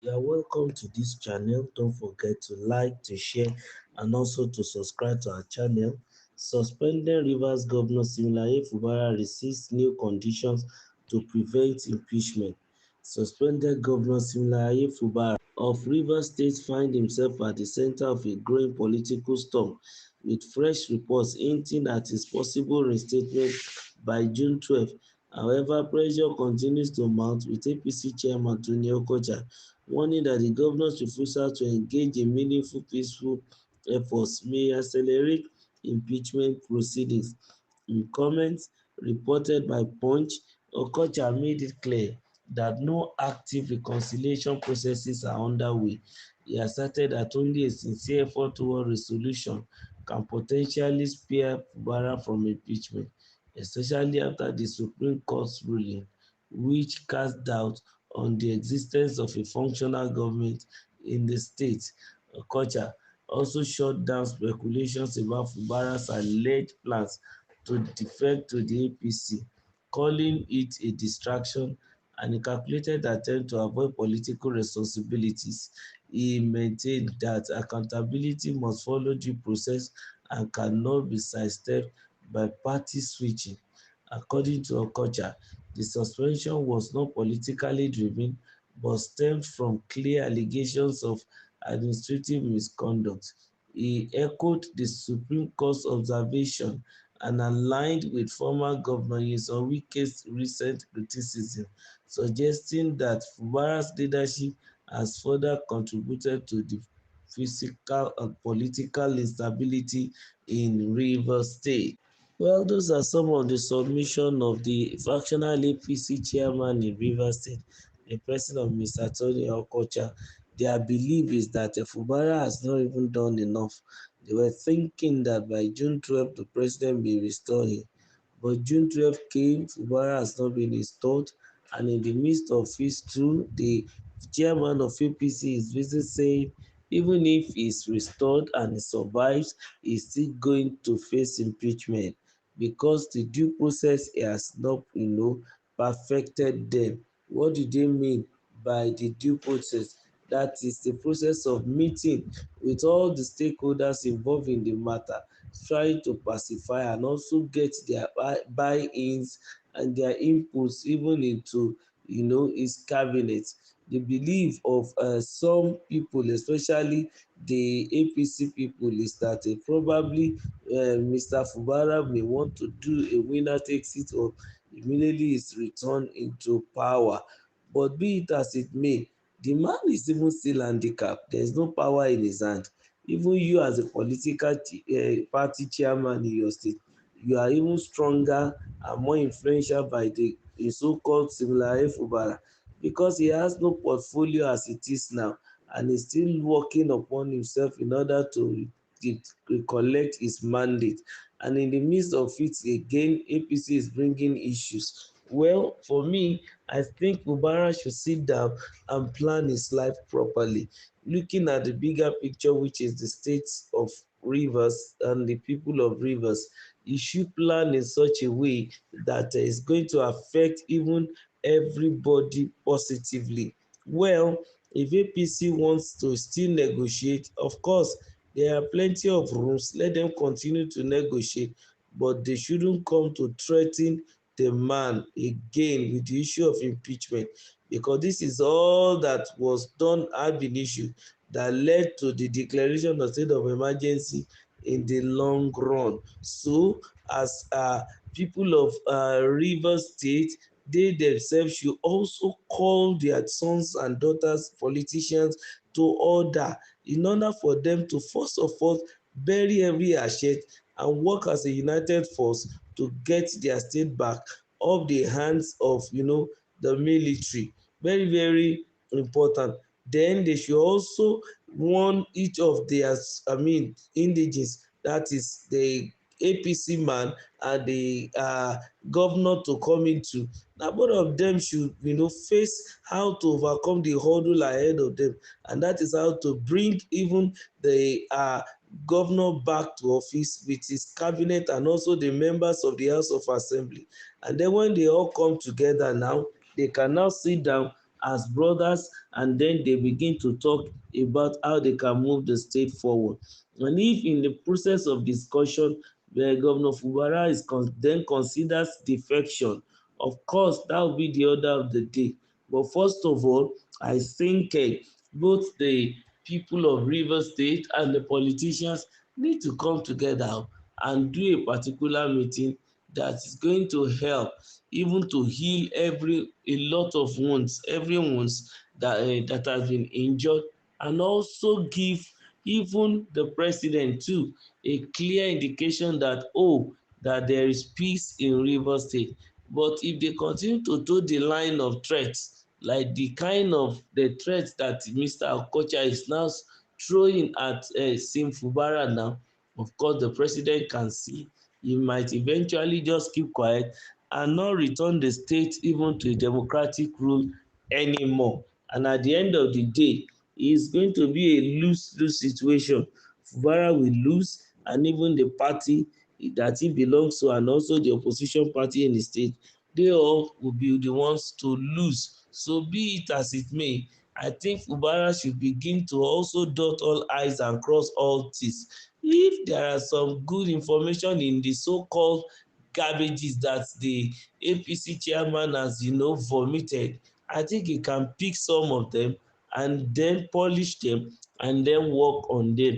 You are welcome to this channel. Don't forget to like, to share, and also to subscribe to our channel. Suspended Rivers Governor Similaye Fubara receives new conditions to prevent impeachment. Suspended Governor Similaye Fubara of Rivers State finds himself at the center of a growing political storm, with fresh reports hinting at his possible reinstatement by June 12. However, pressure continues to mount, with APC Chairman Tony Okocha warning that the governor's refusal to engage in meaningful peaceful efforts may accelerate impeachment proceedings. In comments reported by Punch, Okocha made it clear that no active reconciliation processes are underway. He asserted that only a sincere effort toward resolution can potentially spare Fubara from impeachment, especially after the Supreme Court's ruling, which cast doubt on the existence of a functional government in the state. Okocha also shut down speculations about Fubara's alleged plans to defect to the APC, calling it a distraction and a calculated attempt to avoid political responsibilities. He maintained that accountability must follow due process and cannot be sidestepped by party switching. According to Okocha, the suspension was not politically driven but stemmed from clear allegations of administrative misconduct. He echoed the Supreme Court's observation and aligned with former Governor Nyesom Wike's recent criticism, suggesting that Fubara's leadership has further contributed to the physical and political instability in Rivers State. Well, those are some of the submission of the factional APC chairman in Rivers State, the person of Mr. Tony Okocha. Their belief is that Fubara has not even done enough. They were thinking that by June 12th, the president may restore him. But June 12th came, Fubara has not been installed, and in the midst of phase two, the chairman of APC is busy saying even if he's restored and he survives, he's still going to face impeachment because the due process has not, perfected them. What do they mean by the due process? That is the process of meeting with all the stakeholders involved in the matter, trying to pacify and also get their buy-ins and their inputs even into his cabinet. The belief of some people, especially the APC people, is that probably Mr. Fubara may want to do a winner takes it or immediately is returned into power. But be it as it may, the man is even still handicapped. There is no power in his hand. Even you as a political party chairman in your state, you are even stronger and more influential by the so-called Similaye Fubara because he has no portfolio as it is now and is still working upon himself in order to recollect his mandate. And in the midst of it again, APC is bringing issues. Well, for me, I think Fubara should sit down and plan his life properly, looking at the bigger picture, which is the states of Rivers and the people of Rivers. You should plan in such a way that is going to affect even everybody positively. Well, if APC wants to still negotiate, of course, there are plenty of rooms. Let them continue to negotiate, but they shouldn't come to threaten the man again with the issue of impeachment, because this is all that was done had been issued that led to the declaration of state of emergency in the long run. So, as people of Rivers State, they themselves should also call their sons and daughters, politicians, to order in order for them to first of all bury every hachette and work as a united force to get their state back off the hands of the military. Very, very important. Then they should also warn each of their indigenes, that is the APC man and the governor to come into. Now both of them should face how to overcome the hurdle ahead of them, and that is how to bring even the governor back to office with his cabinet and also the members of the House of Assembly. And then when they all come together now, they can now sit down as brothers, and then they begin to talk about how they can move the state forward. And if in the process of discussion, Governor Fubara then considers defection, of course, that will be the order of the day. But first of all, I think both the people of Rivers State and the politicians need to come together and do a particular meeting that is going to help even to heal a lot of wounds, every wounds that has been injured, and also give even the president too a clear indication that, that there is peace in Rivers State. But if they continue to toe the line of threats, like the kind of the threats that Mr. Okocha is now throwing at Sim Fubara now, of course the president can see he might eventually just keep quiet and not return the state even to a democratic rule anymore. And at the end of the day, it's going to be a lose-lose situation. Fubara will lose, and even the party that he belongs to, and also the opposition party in the state, they all will be the ones to lose. So be it as it may, I think Fubara should begin to also dot all I's and cross all T's. If there are some good information in the so-called garbages that the APC chairman has, vomited, I think he can pick some of them and then polish them and then work on them.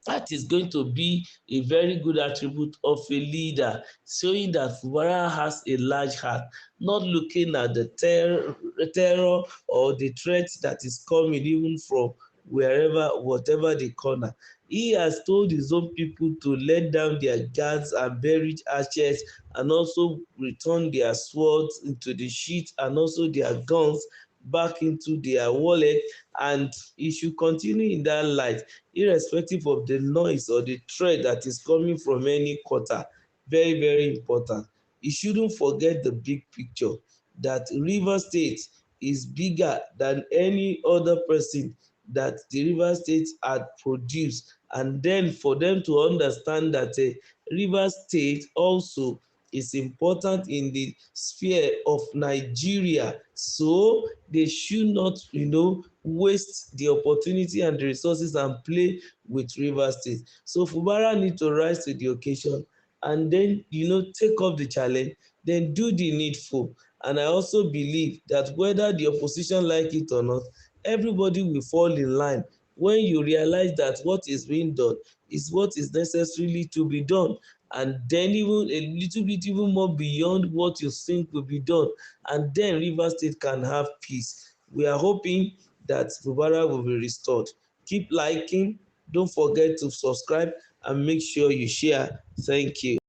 That is going to be a very good attribute of a leader, showing that Fubara has a large heart, not looking at the terror or the threat that is coming even from whatever the corner. He has told his own people to let down their guards and buried archers, and also return their swords into the sheath, and also their guns back into their wallet, and he should continue in that light irrespective of the noise or the threat that is coming from any quarter. Very, very important. You shouldn't forget the big picture, that Rivers State is bigger than any other person that the Rivers State had produced. And then for them to understand that Rivers State also is important in the sphere of Nigeria. So they should not, waste the opportunity and the resources and play with Rivers State. So Fubara need to rise to the occasion and then, take up the challenge, then do the needful. And I also believe that whether the opposition like it or not, everybody will fall in line when you realize that what is being done is what is necessarily to be done, and then even a little bit even more beyond what you think will be done, and then Rivers State can have peace. We are hoping that Fubara will be restored. Keep liking, don't forget to subscribe, and make sure you share. Thank you.